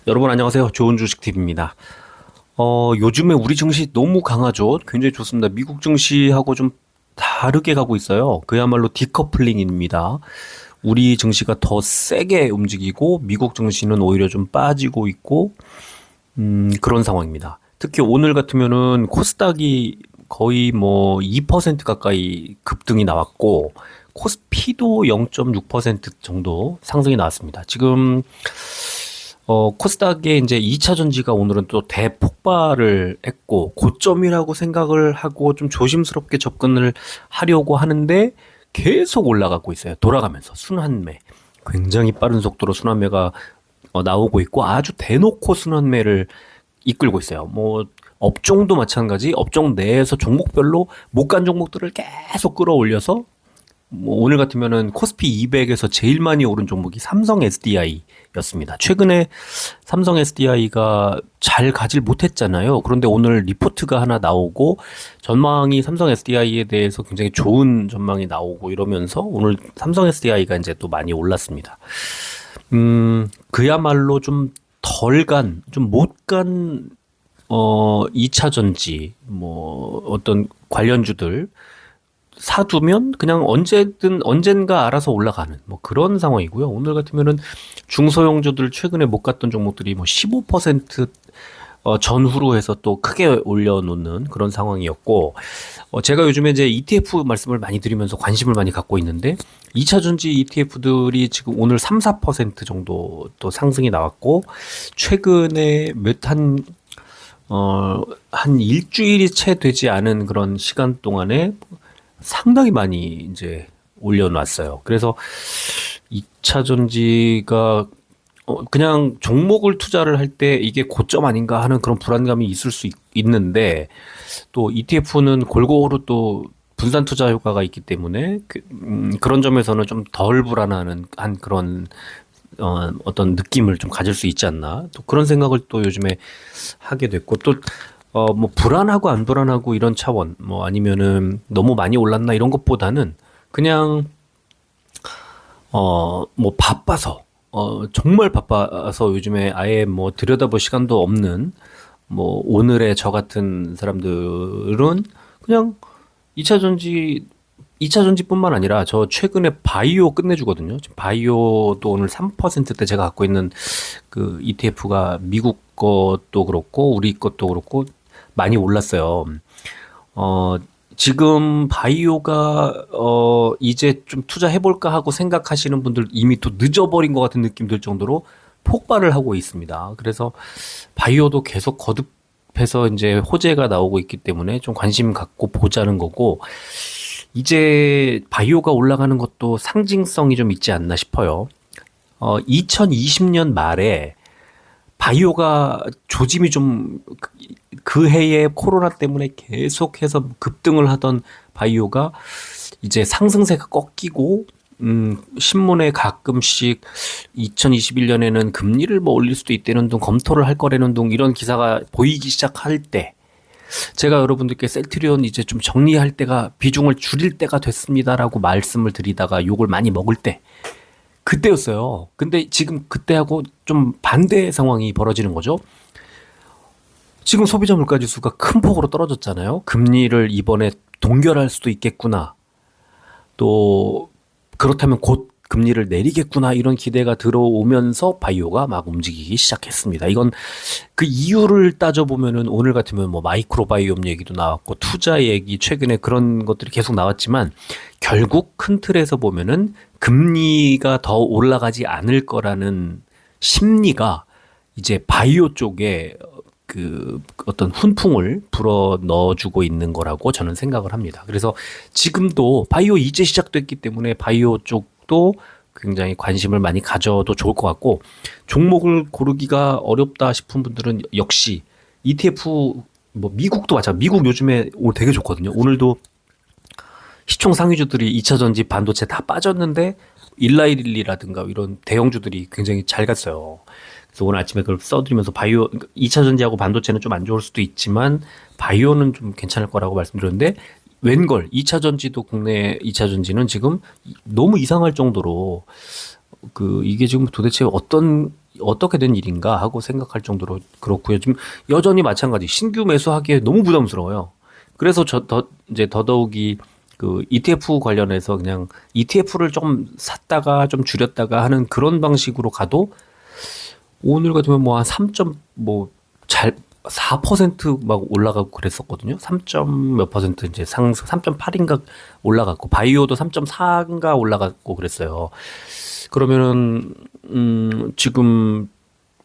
여러분 안녕하세요. 좋은 주식 팁입니다. 요즘에 우리 증시 너무 강하죠. 굉장히 좋습니다. 미국 증시하고 좀 다르게 가고 있어요. 그야말로 디커플링입니다. 우리 증시가 더 세게 움직이고 미국 증시는 오히려 좀 빠지고 있고 그런 상황입니다. 특히 오늘 같으면은 코스닥이 거의 뭐 2% 가까이 급등이 나왔고 코스피도 0.6% 정도 상승이 나왔습니다. 지금 코스닥의 이제 2차 전지가 오늘은 또 대폭발을 했고, 고점이라고 생각을 하고 좀 조심스럽게 접근을 하려고 하는데 계속 올라가고 있어요. 돌아가면서 순환매. 굉장히 빠른 속도로 순환매가 나오고 있고 아주 대놓고 순환매를 이끌고 있어요. 뭐 업종도 마찬가지, 업종 내에서 종목별로 못 간 종목들을 계속 끌어올려서 뭐 오늘 같으면은 코스피 200에서 제일 많이 오른 종목이 삼성 SDI였습니다. 최근에 삼성 SDI가 잘 가질 못했잖아요. 그런데 오늘 리포트가 하나 나오고 전망이 삼성 SDI에 대해서 굉장히 좋은 전망이 나오고 이러면서 오늘 삼성 SDI가 이제 또 많이 올랐습니다. 그야말로 좀 덜 간, 좀 못 간, 2차 전지, 뭐, 어떤 관련주들, 사두면 그냥 언제든 언젠가 알아서 올라가는 뭐 그런 상황이고요. 오늘 같으면은 중소형주들 최근에 못 갔던 종목들이 뭐 15% 전후로 해서 또 크게 올려놓는 그런 상황이었고, 제가 요즘에 이제 ETF 말씀을 많이 드리면서 관심을 많이 갖고 있는데 2차 전지 ETF들이 지금 오늘 3, 4% 정도 또 상승이 나왔고, 최근에 한 일주일이 채 되지 않은 그런 시간 동안에 상당히 많이 이제 올려놨어요. 그래서 2차 전지가 그냥 종목을 투자를 할 때 이게 고점 아닌가 하는 그런 불안감이 있을 수 있는데, 또 ETF는 골고루 또 분산 투자 효과가 있기 때문에 그런 점에서는 좀 덜 불안한 한 그런 어떤 느낌을 좀 가질 수 있지 않나, 또 그런 생각을 또 요즘에 하게 됐고, 또 뭐 불안하고 안 불안하고 이런 차원, 뭐 아니면은 너무 많이 올랐나 이런 것보다는 그냥 뭐 바빠서, 정말 바빠서 요즘에 아예 뭐 들여다볼 시간도 없는 뭐 오늘의 저 같은 사람들은 그냥 2차 전지 2차 전지뿐만 아니라 저 최근에 바이오 끝내주거든요. 지금 바이오도 오늘 3%대 제가 갖고 있는 그 ETF가 미국 것도 그렇고 우리 것도 그렇고 많이 올랐어요. 어, 지금 바이오가 이제 좀 투자해볼까 하고 생각하시는 분들 이미 또 늦어버린 것 같은 느낌 들 정도로 폭발을 하고 있습니다. 그래서 바이오도 계속 거듭해서 이제 호재가 나오고 있기 때문에 좀 관심 갖고 보자는 거고, 이제 바이오가 올라가는 것도 상징성이 좀 있지 않나 싶어요. 2020년 말에 바이오가 조짐이 좀 그 해에 코로나 때문에 계속해서 급등을 하던 바이오가 이제 상승세가 꺾이고, 신문에 가끔씩 2021년에는 금리를 뭐 올릴 수도 있다는 둥, 검토를 할 거라는 둥, 이런 기사가 보이기 시작할 때, 제가 여러분들께 셀트리온 이제 좀 정리할 때가, 비중을 줄일 때가 됐습니다라고 말씀을 드리다가 욕을 많이 먹을 때, 그때였어요. 근데 지금 그때하고 좀 반대 상황이 벌어지는 거죠. 지금 소비자 물가 지수가 큰 폭으로 떨어졌잖아요. 금리를 이번에 동결할 수도 있겠구나, 또 그렇다면 곧 금리를 내리겠구나, 이런 기대가 들어오면서 바이오가 막 움직이기 시작했습니다. 이건 그 이유를 따져보면은 오늘 같으면 뭐 마이크로바이옴 얘기도 나왔고 투자 얘기, 최근에 그런 것들이 계속 나왔지만 결국 큰 틀에서 보면은 금리가 더 올라가지 않을 거라는 심리가 이제 바이오 쪽에 그 어떤 훈풍을 불어 넣어주고 있는 거라고 저는 생각을 합니다. 그래서 지금도 바이오 이제 시작됐기 때문에 바이오 쪽도 굉장히 관심을 많이 가져도 좋을 것 같고, 종목을 고르기가 어렵다 싶은 분들은 역시 ETF, 뭐 미국도 마찬가지. 미국 요즘에 오늘 되게 좋거든요. 오늘도 시총 상위주들이 2차 전지 반도체 다 빠졌는데 일라이릴리라든가 이런 대형주들이 굉장히 잘 갔어요. 그래서 오늘 아침에 그걸 써드리면서 바이오, 2차 전지하고 반도체는 좀 안 좋을 수도 있지만 바이오는 좀 괜찮을 거라고 말씀드렸는데, 웬걸 2차 전지도, 국내 2차 전지는 지금 너무 이상할 정도로 이게 지금 도대체 어떤 어떻게 된 일인가 하고 생각할 정도로 그렇고요. 지금 여전히 마찬가지 신규 매수하기에 너무 부담스러워요. 그래서 이제 더더욱이 그 ETF 관련해서 그냥 ETF를 좀 샀다가 좀 줄였다가 하는 그런 방식으로 가도 오늘 같으면 뭐 한 4%막 올라가고 그랬었거든요. 3점 몇 퍼센트 이제 3.8인가 올라갔고 바이오도 3.4인가 올라갔고 그랬어요. 그러면은 지금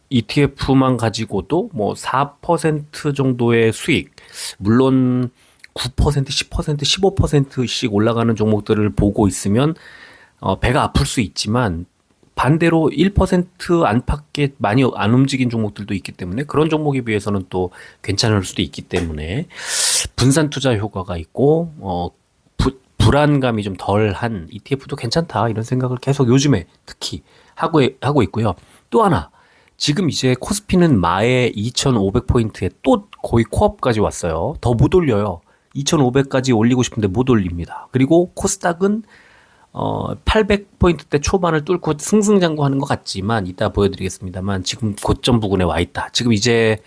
ETF만 가지고도 뭐 4% 정도의 수익, 물론 9%, 10%, 15%씩 올라가는 종목들을 보고 있으면 배가 아플 수 있지만 반대로 1% 안팎의 많이 안 움직인 종목들도 있기 때문에 그런 종목에 비해서는 또 괜찮을 수도 있기 때문에 분산 투자 효과가 있고 불안감이 좀 덜한 ETF도 괜찮다 이런 생각을 계속 요즘에 특히 하고 있고요. 또 하나 지금 이제 코스피는 마의 2,500포인트에 또 거의 코앞까지 왔어요. 더 못 올려요. 2,500까지 올리고 싶은데 못 올립니다. 그리고 코스닥은 800포인트대 초반을 뚫고 승승장구하는 것 같지만 이따 보여드리겠습니다만 지금 고점 부근에 와 있다. 지금 이제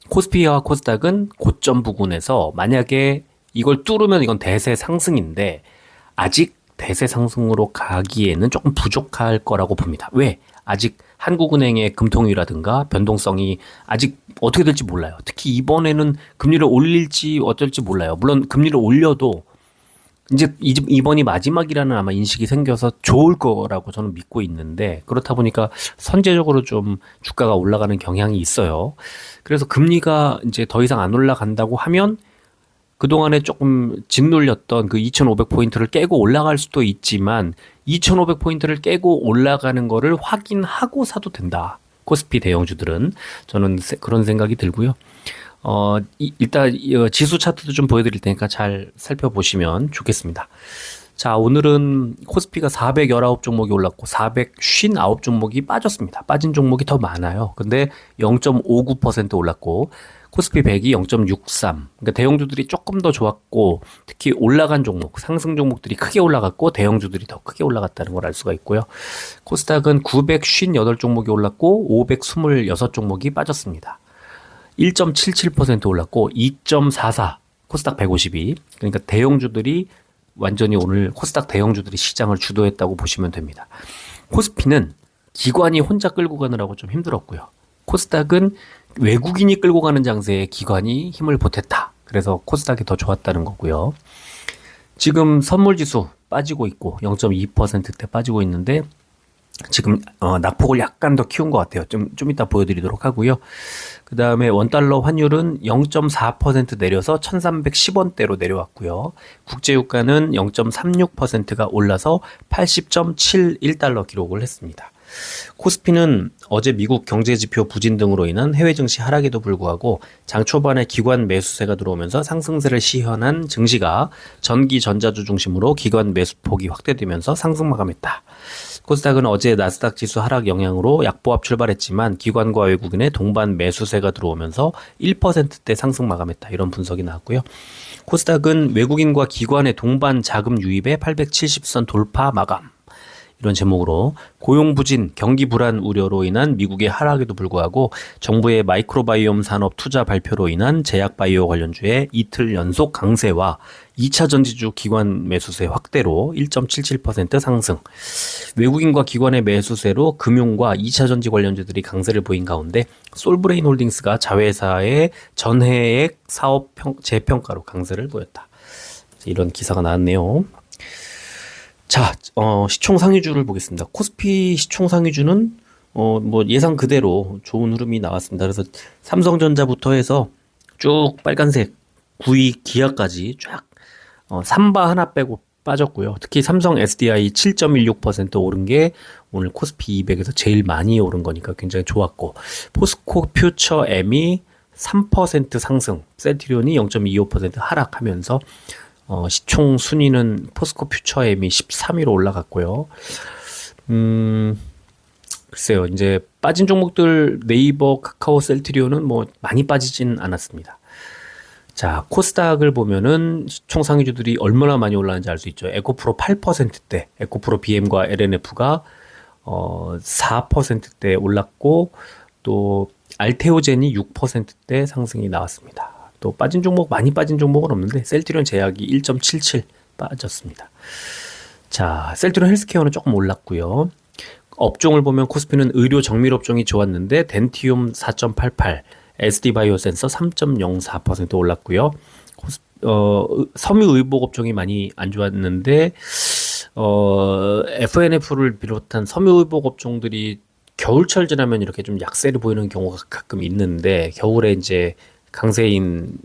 코스피와 코스닥은 고점 부근에서 만약에 이걸 뚫으면 이건 대세 상승인데 아직 대세 상승으로 가기에는 조금 부족할 거라고 봅니다. 왜? 아직 한국은행의 금통위라든가 변동성이 아직 어떻게 될지 몰라요. 특히 이번에는 금리를 올릴지 어쩔지 몰라요. 물론 금리를 올려도 이제 이번이 마지막이라는 아마 인식이 생겨서 좋을 거라고 저는 믿고 있는데 그렇다 보니까 선제적으로 좀 주가가 올라가는 경향이 있어요. 그래서 금리가 이제 더 이상 안 올라간다고 하면 그동안에 조금 짓눌렸던 그 2,500포인트를 깨고 올라갈 수도 있지만 2,500포인트를 깨고 올라가는 거를 확인하고 사도 된다. 코스피 대형주들은 저는 그런 생각이 들고요. 일단 지수 차트도 좀 보여드릴 테니까 잘 살펴보시면 좋겠습니다. 자, 오늘은 코스피가 419종목이 올랐고 459종목이 빠졌습니다. 빠진 종목이 더 많아요. 근데 0.59% 올랐고 코스피 100이 0.63. 그러니까 대형주들이 조금 더 좋았고 특히 올라간 종목, 상승 종목들이 크게 올라갔고 대형주들이 더 크게 올라갔다는 걸 알 수가 있고요. 코스닥은 958종목이 올랐고 526종목이 빠졌습니다. 1.77% 올랐고 2.44 코스닥 150이 그러니까 대형주들이 완전히 오늘 코스닥 대형주들이 시장을 주도했다고 보시면 됩니다. 코스피는 기관이 혼자 끌고 가느라고 좀 힘들었고요. 코스닥은 외국인이 끌고 가는 장세에 기관이 힘을 보탰다. 그래서 코스닥이 더 좋았다는 거고요. 지금 선물지수 빠지고 있고 0.2%대 빠지고 있는데 지금 낙폭을 약간 더 키운 것 같아요. 좀 이따 보여드리도록 하고요. 그 다음에 원달러 환율은 0.4% 내려서 1310원대로 내려왔고요. 국제유가는 0.36%가 올라서 80.71달러 기록을 했습니다. 코스피는 어제 미국 경제지표 부진 등으로 인한 해외 증시 하락에도 불구하고 장 초반에 기관 매수세가 들어오면서 상승세를 시현한 증시가 전기 전자주 중심으로 기관 매수폭이 확대되면서 상승 마감했다. 코스닥은 어제 나스닥 지수 하락 영향으로 약보합 출발했지만 기관과 외국인의 동반 매수세가 들어오면서 1%대 상승 마감했다. 이런 분석이 나왔고요. 코스닥은 외국인과 기관의 동반 자금 유입에 870선 돌파 마감. 이런 제목으로 고용 부진, 경기 불안 우려로 인한 미국의 하락에도 불구하고 정부의 마이크로바이옴 산업 투자 발표로 인한 제약바이오 관련주의 이틀 연속 강세와 2차 전지주 기관 매수세 확대로 1.77% 상승. 외국인과 기관의 매수세로 금융과 2차 전지 관련주들이 강세를 보인 가운데 솔브레인 홀딩스가 자회사의 전해액 사업 재평가로 강세를 보였다. 이런 기사가 나왔네요. 자, 시총 상위주를 보겠습니다. 코스피 시총 상위주는 뭐 예상 그대로 좋은 흐름이 나왔습니다. 그래서 삼성전자부터 해서 쭉 빨간색 9위 기아까지 쫙 3바 하나 빼고 빠졌고요. 특히 삼성 SDI 7.16% 오른 게 오늘 코스피 200에서 제일 많이 오른 거니까 굉장히 좋았고 포스코 퓨처 M이 3% 상승, 셀트리온이 0.25% 하락하면서 시총 순위는 포스코 퓨처엠이 13위로 올라갔고요. 글쎄요, 이제 빠진 종목들 네이버, 카카오, 셀트리온은 뭐 많이 빠지진 않았습니다. 자, 코스닥을 보면은 시총 상위주들이 얼마나 많이 올랐는지 알 수 있죠. 에코프로 8%대, 에코프로 BM과 LNF가 4%대 올랐고 또 알테오젠이 6%대 상승이 나왔습니다. 또 빠진 종목 많이 빠진 종목은 없는데 셀트리온 제약이 1.77 빠졌습니다. 자, 셀트리온 헬스케어는 조금 올랐고요. 업종을 보면 코스피는 의료 정밀 업종이 좋았는데 덴티움 4.88, SD바이오센서 3.04% 올랐고요. 섬유의복 업종이 많이 안 좋았는데 FNF를 비롯한 섬유의복 업종들이 겨울철 지나면 이렇게 좀 약세를 보이는 경우가 가끔 있는데 겨울에 이제 강세인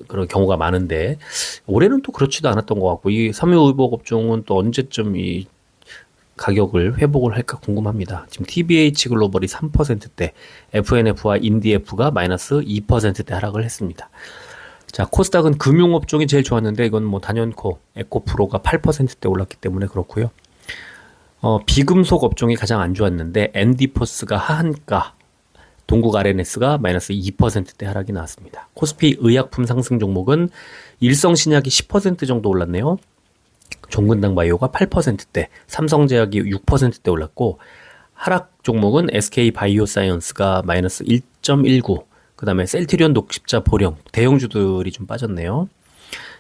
그런 경우가 많은데 올해는 또 그렇지도 않았던 것 같고 이 섬유의복 업종은 또 언제쯤 이 가격을 회복을 할까 궁금합니다. 지금 TBH 글로벌이 3%대, FNF와 인디F가 마이너스 2%대 하락을 했습니다. 자, 코스닥은 금융업종이 제일 좋았는데 이건 뭐 단연코 에코프로가 8%대 올랐기 때문에 그렇고요. 비금속 업종이 가장 안 좋았는데 엔디포스가 하한가, 동국 RNS가 마이너스 2%대 하락이 나왔습니다. 코스피 의약품 상승 종목은 일성신약이 10% 정도 올랐네요. 종근당 바이오가 8%대, 삼성제약이 6%대 올랐고 하락 종목은 SK 바이오사이언스가 마이너스 1.19, 그 다음에 셀트리온 녹십자 보령, 대형주들이 좀 빠졌네요.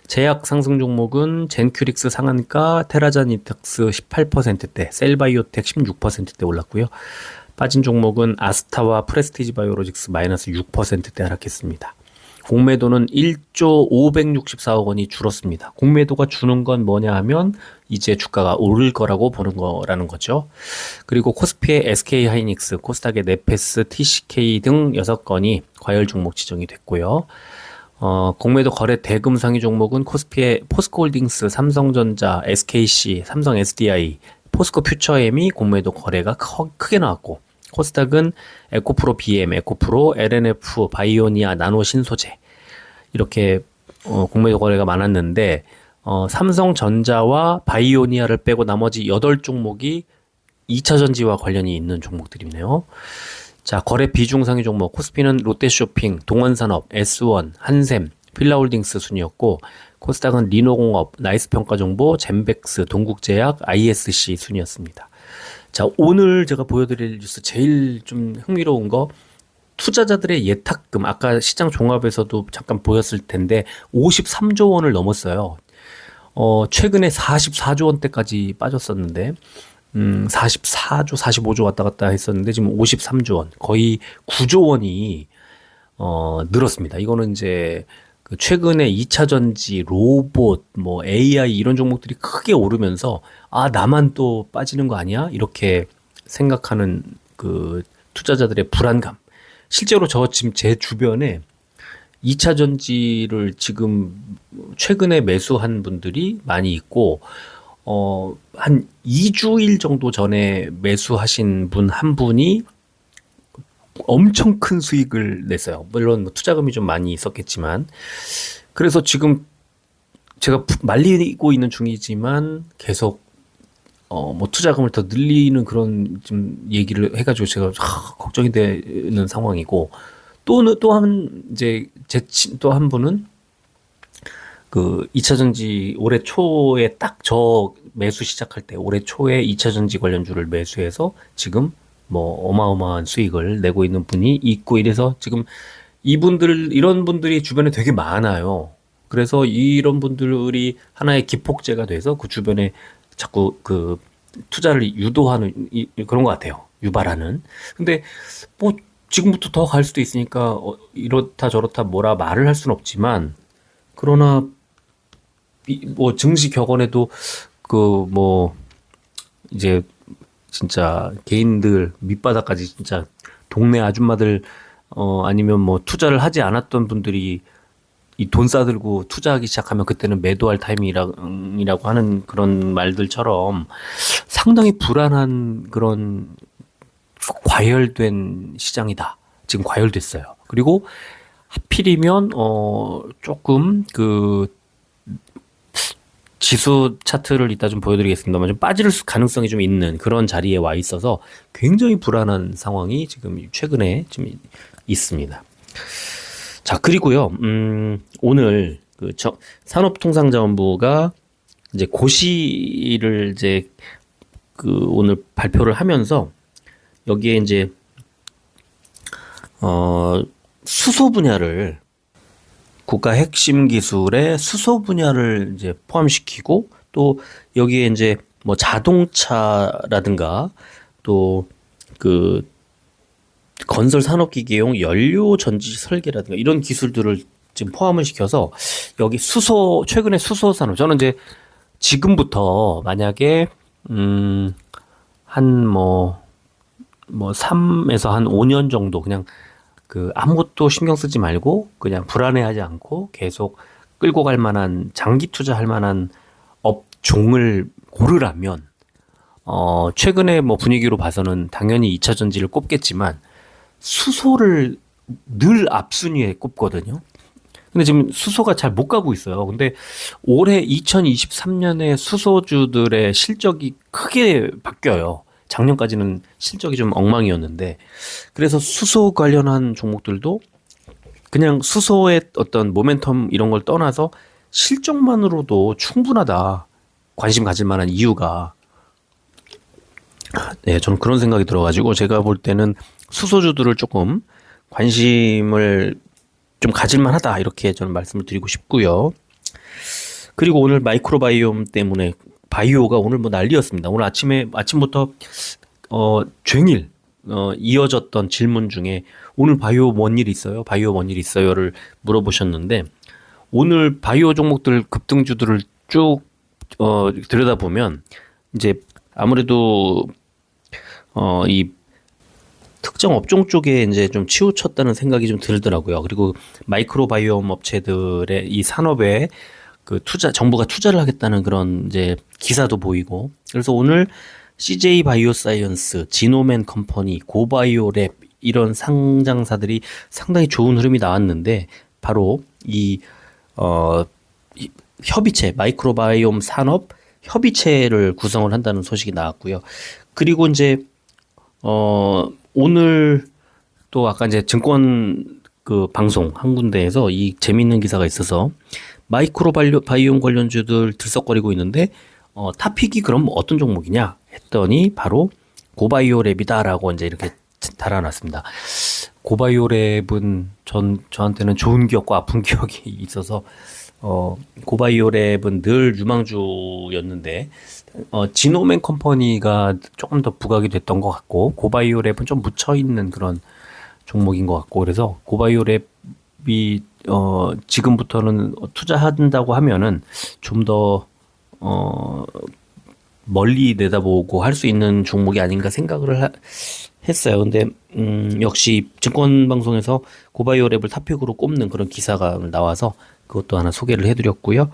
제약 상승 종목은 젠큐릭스 상한가, 테라자니탁스 18%대, 셀바이오텍 16%대 올랐고요. 빠진 종목은 아스타와 프레스티지 바이오로직스 마이너스 6%대 하락했습니다. 공매도는 1조 564억 원이 줄었습니다. 공매도가 주는 건 뭐냐 하면 이제 주가가 오를 거라고 보는 거라는 거죠. 그리고 코스피의 SK하이닉스, 코스닥의 네페스, TCK 등 6건이 과열 종목 지정이 됐고요. 공매도 거래 대금 상위 종목은 코스피의 포스코홀딩스, 삼성전자, SKC, 삼성 SDI, 포스코 퓨처엠이 공매도 거래가 크게 나왔고 코스닥은 에코프로 BM, 에코프로, LNF, 바이오니아, 나노신소재 이렇게 공매도 거래가 많았는데 삼성전자와 바이오니아를 빼고 나머지 8종목이 2차전지와 관련이 있는 종목들이네요. 자, 거래 비중 상위 종목 코스피는 롯데쇼핑, 동원산업, S1, 한샘, 필라홀딩스 순이었고 코스닥은 리노공업, 나이스평가정보, 젠백스, 동국제약, ISC 순이었습니다. 자, 오늘 제가 보여드릴 뉴스 제일 좀 흥미로운 거 투자자들의 예탁금, 아까 시장 종합에서도 잠깐 보였을 텐데 53조 원을 넘었어요. 최근에 44조 원대까지 빠졌었는데 44조, 45조 왔다 갔다 했었는데 지금 53조 원, 거의 9조 원이 늘었습니다. 이거는 이제 그 최근에 2차 전지, 로봇, 뭐 AI 이런 종목들이 크게 오르면서 아, 나만 또 빠지는 거 아니야? 이렇게 생각하는 그 투자자들의 불안감. 실제로 지금 제 주변에 2차 전지를 지금 최근에 매수한 분들이 많이 있고 한 2주일 정도 전에 매수하신 분 한 분이 엄청 큰 수익을 냈어요. 물론 뭐 투자금이 좀 많이 있었겠지만. 그래서 지금 제가 말리고 있는 중이지만 계속 뭐 투자금을 더 늘리는 그런 좀 얘기를 해가지고 제가 걱정이 되는 상황이고 또 한 분은 그 2차전지 올해 초에 딱 저 매수 시작할 때 올해 초에 2차전지 관련주를 매수해서 지금 뭐 어마어마한 수익을 내고 있는 분이 있고 이래서 지금 이런 분들이 주변에 되게 많아요. 그래서 이런 분들이 하나의 기폭제가 돼서 그 주변에 자꾸 그 투자를 유도하는 그런 것 같아요. 유발하는. 근데 뭐 지금부터 더 갈 수도 있으니까 이렇다 저렇다 뭐라 말을 할 수는 없지만 그러나 뭐 증시 격언에도 그 뭐 이제 진짜 개인들 밑바닥까지 진짜 동네 아줌마들 아니면 뭐 투자를 하지 않았던 분들이 이 돈 싸들고 투자하기 시작하면 그때는 매도할 타이밍이라고 하는 그런 말들처럼 상당히 불안한 그런 과열된 시장이다. 지금 과열됐어요. 그리고 하필이면 조금 그 지수 차트를 이따 좀 보여드리겠습니다만 좀 빠질 가능성이 좀 있는 그런 자리에 와 있어서 굉장히 불안한 상황이 지금 최근에 좀 있습니다. 자, 그리고요, 오늘 그 산업통상자원부가 이제 고시를 이제 오늘 발표를 하면서 여기에 이제 수소 분야를 국가 핵심 기술의 수소 분야를 이제 포함시키고 또 여기에 이제 뭐 자동차라든가 또 그 건설 산업기계용 연료 전지 설계라든가 이런 기술들을 지금 포함을 시켜서 여기 최근에 수소 산업 저는 이제 지금부터 만약에 한 뭐 3에서 한 5년 정도 그냥 아무것도 신경 쓰지 말고 그냥 불안해하지 않고 계속 끌고 갈 만한 장기 투자할 만한 업종을 고르라면 최근에 뭐 분위기로 봐서는 당연히 2차 전지를 꼽겠지만 수소를 늘 앞순위에 꼽거든요. 근데 지금 수소가 잘 못 가고 있어요. 근데 올해 2023년에 수소주들의 실적이 크게 바뀌어요. 작년까지는 실적이 좀 엉망이었는데 그래서 수소 관련한 종목들도 그냥 수소의 어떤 모멘텀 이런 걸 떠나서 실적만으로도 충분하다. 관심 가질 만한 이유가 네, 저는 그런 생각이 들어가지고 제가 볼 때는 수소주들을 조금 관심을 좀 가질만하다 이렇게 저는 말씀을 드리고 싶고요. 그리고 오늘 마이크로바이옴 때문에 바이오가 오늘 뭐 난리였습니다. 오늘 아침부터 종일 이어졌던 질문 중에 오늘 바이오 뭔 일 있어요? 바이오 뭔 일 있어요?를 물어보셨는데 오늘 바이오 종목들 급등주들을 쭉 들여다보면 이제 아무래도 이 특정 업종 쪽에 이제 좀 치우쳤다는 생각이 좀 들더라고요. 그리고 마이크로바이옴 업체들의 이 산업에 정부가 투자를 하겠다는 그런 이제 기사도 보이고. 그래서 오늘 CJ 바이오사이언스, 지노맨 컴퍼니, 고바이오랩 이런 상장사들이 상당히 좋은 흐름이 나왔는데 바로 이 협의체, 마이크로바이옴 산업 협의체를 구성을 한다는 소식이 나왔고요. 그리고 이제 오늘 또 아까 이제 증권 방송 한 군데에서 이 재밌는 기사가 있어서 마이크로바이옴 관련주들 들썩거리고 있는데 탑픽이 그럼 어떤 종목이냐 했더니 바로 고바이오랩이다라고 이제 이렇게 달아놨습니다. 고바이오랩은 저한테는 좋은 기억과 아픈 기억이 있어서 고바이오랩은 늘 유망주였는데 지노맨 컴퍼니가 조금 더 부각이 됐던 것 같고 고바이오랩은 좀 묻혀있는 그런 종목인 것 같고 그래서 고바이오랩이 지금부터는 투자한다고 하면은 좀 더 멀리 내다보고 할 수 있는 종목이 아닌가 생각을 했어요. 근데 역시 증권방송에서 고바이오랩을 탑픽으로 꼽는 그런 기사가 나와서 그것도 하나 소개를 해드렸고요.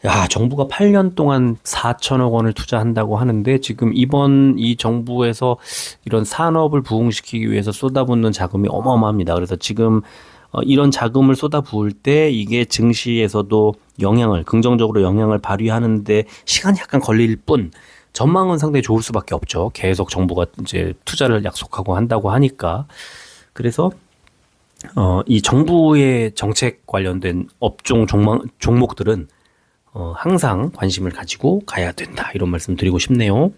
야, 정부가 8년 동안 4천억 원을 투자한다고 하는데 지금 이번 이 정부에서 이런 산업을 부흥시키기 위해서 쏟아붓는 자금이 어마어마합니다. 그래서 지금 이런 자금을 쏟아부을 때 이게 증시에서도 긍정적으로 영향을 발휘하는데 시간이 약간 걸릴 뿐 전망은 상당히 좋을 수밖에 없죠. 계속 정부가 이제 투자를 약속하고 한다고 하니까. 그래서 이 정부의 정책 관련된 업종 종목들은 항상 관심을 가지고 가야 된다. 이런 말씀 드리고 싶네요.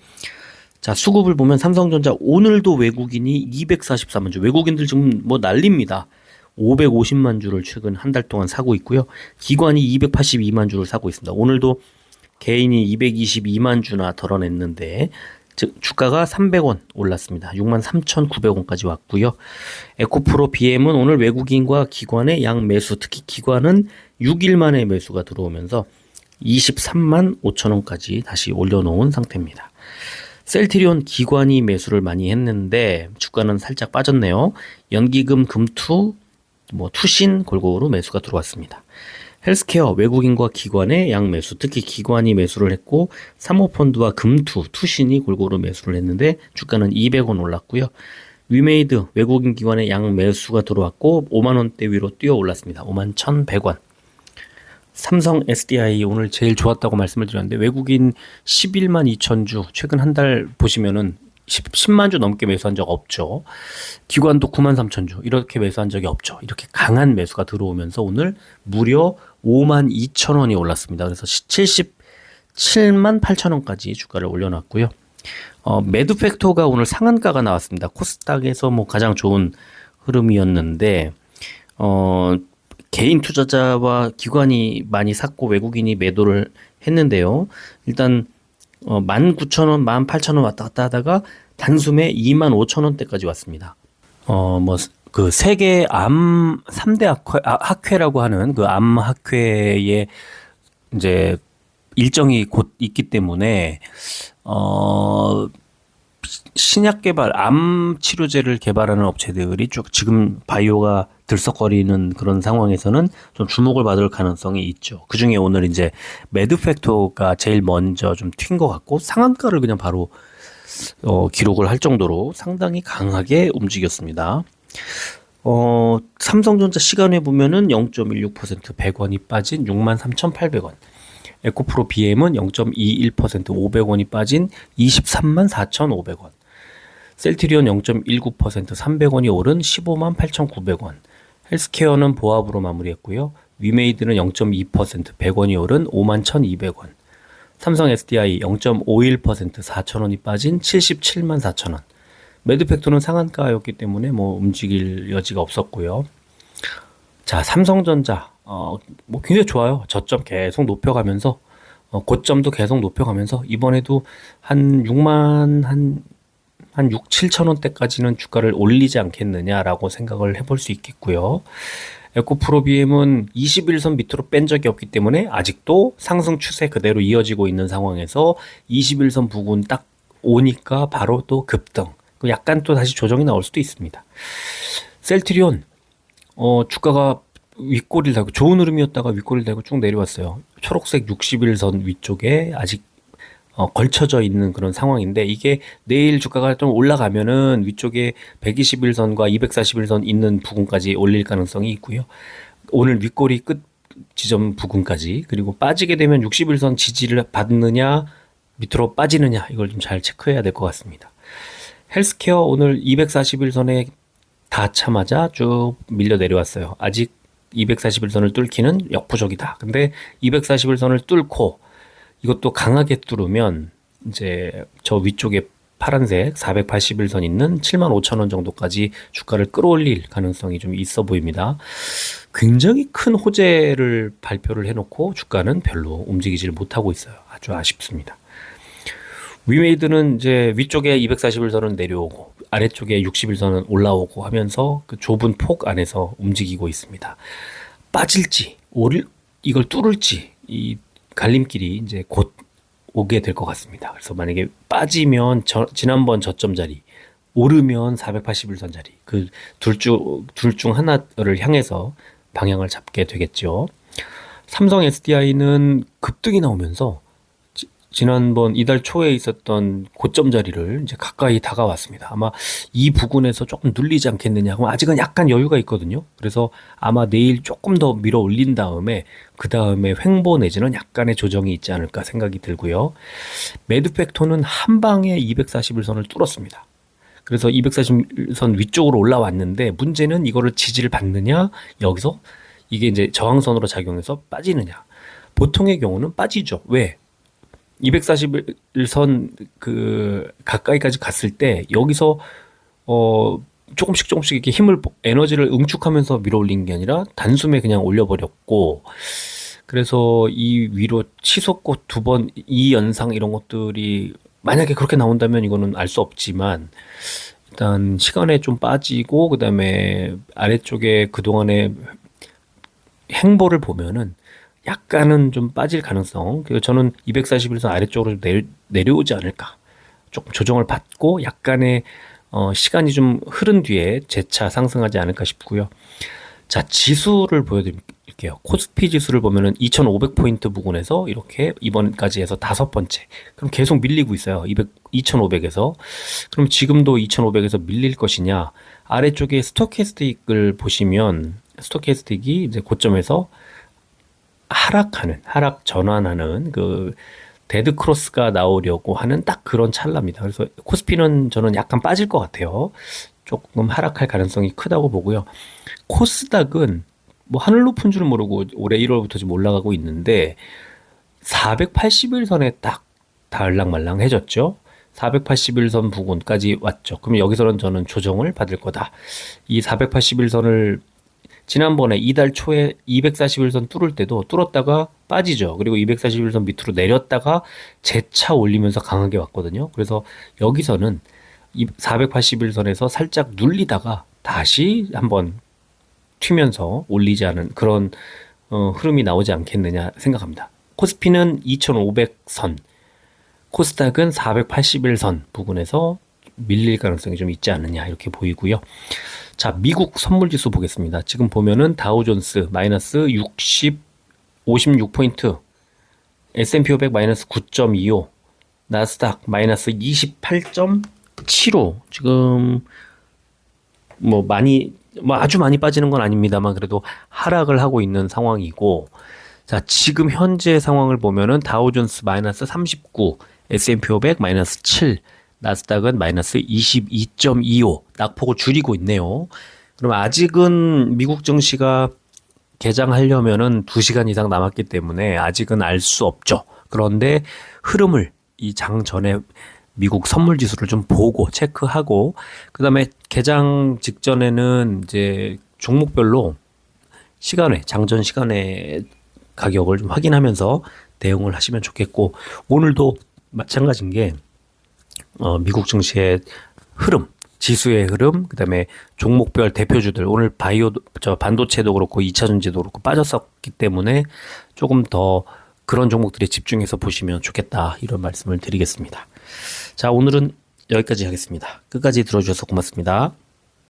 자, 수급을 보면 삼성전자 오늘도 외국인이 244만 주. 외국인들 지금 뭐 난립니다. 550만 주를 최근 한 달 동안 사고 있고요. 기관이 282만 주를 사고 있습니다. 오늘도 개인이 222만 주나 덜어냈는데 즉 주가가 300원 올랐습니다. 63,900원까지 왔고요. 에코프로 BM은 오늘 외국인과 기관의 양 매수, 특히 기관은 6일 만에 매수가 들어오면서 23만 5천원까지 다시 올려놓은 상태입니다. 셀트리온 기관이 매수를 많이 했는데 주가는 살짝 빠졌네요. 연기금, 금투, 투신 골고루 매수가 들어왔습니다. 헬스케어 외국인과 기관의 양 매수, 특히 기관이 매수를 했고 사모펀드와 금투, 투신이 골고루 매수를 했는데 주가는 200원 올랐고요. 위메이드 외국인 기관의 양 매수가 들어왔고 5만 원대 위로 뛰어 올랐습니다. 5만 1,100원. 삼성 SDI 오늘 제일 좋았다고 말씀을 드렸는데 외국인 11만 2천 주 최근 한 달 보시면은 10만 주 넘게 매수한 적 없죠. 기관도 9만 3천 주 이렇게 매수한 적이 없죠. 이렇게 강한 매수가 들어오면서 오늘 무려 5만 2천 원이 올랐습니다. 그래서 77만 8천 원까지 주가를 올려놨고요. 매드팩토가 오늘 상한가가 나왔습니다. 코스닥에서 뭐 가장 좋은 흐름이었는데, 어, 개인 투자자와 기관이 많이 샀고 외국인이 매도를 했는데요. 일단 19,000원, 18,000원 왔다 갔다 하다가 단숨에 25,000원대까지 왔습니다. 뭐 그 세계 암 3대 학회라고 하는 그 암 학회에 이제 일정이 곧 있기 때문에 어 신약 개발, 암 치료제를 개발하는 업체들이 쭉 지금 바이오가 들썩거리는 그런 상황에서는 좀 주목을 받을 가능성이 있죠. 그 중에 오늘 이제 매드팩토가 제일 먼저 좀 튄 것 같고 상한가를 그냥 바로 기록을 할 정도로 상당히 강하게 움직였습니다. 삼성전자 시간에 보면은 0.16% 100원이 빠진 63,800원. 에코프로 BM은 0.21% 500원이 빠진 23만 4,500원. 셀트리온 0.19% 300원이 오른 15만 8,900원. 헬스케어는 보합으로 마무리했고요. 위메이드는 0.2% 100원이 오른 5만 1,200원. 삼성 SDI 0.51% 4,000원이 빠진 77만 4,000원. 매드팩토는 상한가였기 때문에 뭐 움직일 여지가 없었고요. 자, 삼성전자 뭐 굉장히 좋아요. 저점 계속 높여가면서 고점도 계속 높여가면서 이번에도 한 6만 한 6, 7천 원대까지는 주가를 올리지 않겠느냐라고 생각을 해볼 수 있겠고요. 에코프로 BM은 21선 밑으로 뺀 적이 없기 때문에 아직도 상승 추세 그대로 이어지고 있는 상황에서 21선 부근 딱 오니까 바로 또 급등. 약간 또 다시 조정이 나올 수도 있습니다. 셀트리온 주가가 윗꼬리를 달고 좋은 흐름이었다가 윗꼬리를 달고 쭉 내려왔어요. 초록색 61선 위쪽에 아직 걸쳐져 있는 그런 상황인데 이게 내일 주가가 좀 올라가면은 위쪽에 121선과 241선 있는 부근까지 올릴 가능성이 있고요. 오늘 윗꼬리 끝 지점 부근까지 그리고 빠지게 되면 61선 지지를 받느냐 밑으로 빠지느냐 이걸 좀 잘 체크해야 될 것 같습니다. 헬스케어 오늘 241선에 닿자마자 쭉 밀려 내려왔어요. 아직 241선을 뚫기는 역부족이다. 근데 241선을 뚫고 이것도 강하게 뚫으면 이제 저 위쪽에 파란색 481선 있는 75,000원 정도까지 주가를 끌어올릴 가능성이 좀 있어 보입니다. 굉장히 큰 호재를 발표를 해놓고 주가는 별로 움직이질 못하고 있어요. 아주 아쉽습니다. 위메이드는 이제 위쪽에 241선은 내려오고 아래쪽에 61선은 올라오고 하면서 그 좁은 폭 안에서 움직이고 있습니다. 빠질지 이걸 뚫을지 이 갈림길이 이제 곧 오게 될 것 같습니다. 그래서 만약에 빠지면 지난번 저점 자리, 오르면 481선 자리, 그 둘 중 하나를 향해서 방향을 잡게 되겠죠. 삼성 SDI는 급등이 나오면서 지난번 이달 초에 있었던 고점 자리를 이제 가까이 다가왔습니다. 아마 이 부근에서 조금 눌리지 않겠느냐. 그럼 아직은 약간 여유가 있거든요. 그래서 아마 내일 조금 더 밀어 올린 다음에 그 다음에 횡보 내지는 약간의 조정이 있지 않을까 생각이 들고요. 매드팩토는 한 방에 241선을 뚫었습니다. 그래서 241선 위쪽으로 올라왔는데 문제는 이거를 지지를 받느냐 여기서 이게 이제 저항선으로 작용해서 빠지느냐. 보통의 경우는 빠지죠. 왜? 241선 그 가까이까지 갔을 때 여기서 조금씩 이렇게 에너지를 응축하면서 밀어올린 게 아니라 단숨에 그냥 올려버렸고 그래서 이 위로 치솟고 두 번 이 연상 이런 것들이 만약에 그렇게 나온다면 이거는 알 수 없지만 일단 시간에 좀 빠지고 그다음에 아래쪽에 그동안의 행보를 보면은 약간은 좀 빠질 가능성. 그리고 저는 241선 아래쪽으로 내려오지 않을까. 조금 조정을 받고 약간의 시간이 좀 흐른 뒤에 재차 상승하지 않을까 싶고요. 자, 지수를 보여드릴게요. 코스피 지수를 보면은 2,500포인트 부근에서 이렇게 이번까지 해서 5번째. 그럼 계속 밀리고 있어요. 2,500에서. 그럼 지금도 2,500에서 밀릴 것이냐. 아래쪽에 스토캐스틱을 보시면 스토캐스틱이 이제 고점에서 하락 전환하는 그 데드 크로스가 나오려고 하는 딱 그런 찰나입니다. 그래서 코스피는 저는 약간 빠질 것 같아요. 조금 하락할 가능성이 크다고 보고요. 코스닥은 뭐 하늘 높은 줄은 모르고 올해 1월부터 지금 올라가고 있는데 481선에 딱 달랑말랑해졌죠. 481선 부근까지 왔죠. 그럼 여기서는 저는 조정을 받을 거다. 이 481선을 지난번에 이달 초에 241선 뚫을 때도 뚫었다가 빠지죠. 그리고 241선 밑으로 내렸다가 재차 올리면서 강하게 왔거든요. 그래서 여기서는 이 481선에서 살짝 눌리다가 다시 한번 튀면서 올리지 않은 그런 흐름이 나오지 않겠느냐 생각합니다. 코스피는 2500선, 코스닥은 481선 부근에서 밀릴 가능성이 좀 있지 않느냐 이렇게 보이고요. 자, 미국 선물지수 보겠습니다. 지금 보면은 다우존스 마이너스 56포인트, S&P 500 마이너스 9.25, 나스닥 마이너스 28.75. 지금 아주 많이 빠지는 건 아닙니다만 그래도 하락을 하고 있는 상황이고, 자, 지금 현재 상황을 보면은 다우존스 마이너스 39, S&P 500 마이너스 7, 나스닥은 마이너스 22.25, 낙폭을 줄이고 있네요. 그럼 아직은 미국 증시가 개장하려면은 2시간 이상 남았기 때문에 아직은 알 수 없죠. 그런데 흐름을 이 장 전에 미국 선물 지수를 좀 보고 체크하고, 그다음에 개장 직전에는 이제 종목별로 장전 시간에 가격을 좀 확인하면서 대응을 하시면 좋겠고, 오늘도 마찬가지인 게 미국 증시의 흐름, 지수의 흐름, 그다음에 종목별 대표주들, 오늘 반도체도 그렇고 2차 전지도 그렇고 빠졌었기 때문에 조금 더 그런 종목들에 집중해서 보시면 좋겠다, 이런 말씀을 드리겠습니다. 자, 오늘은 여기까지 하겠습니다. 끝까지 들어주셔서 고맙습니다.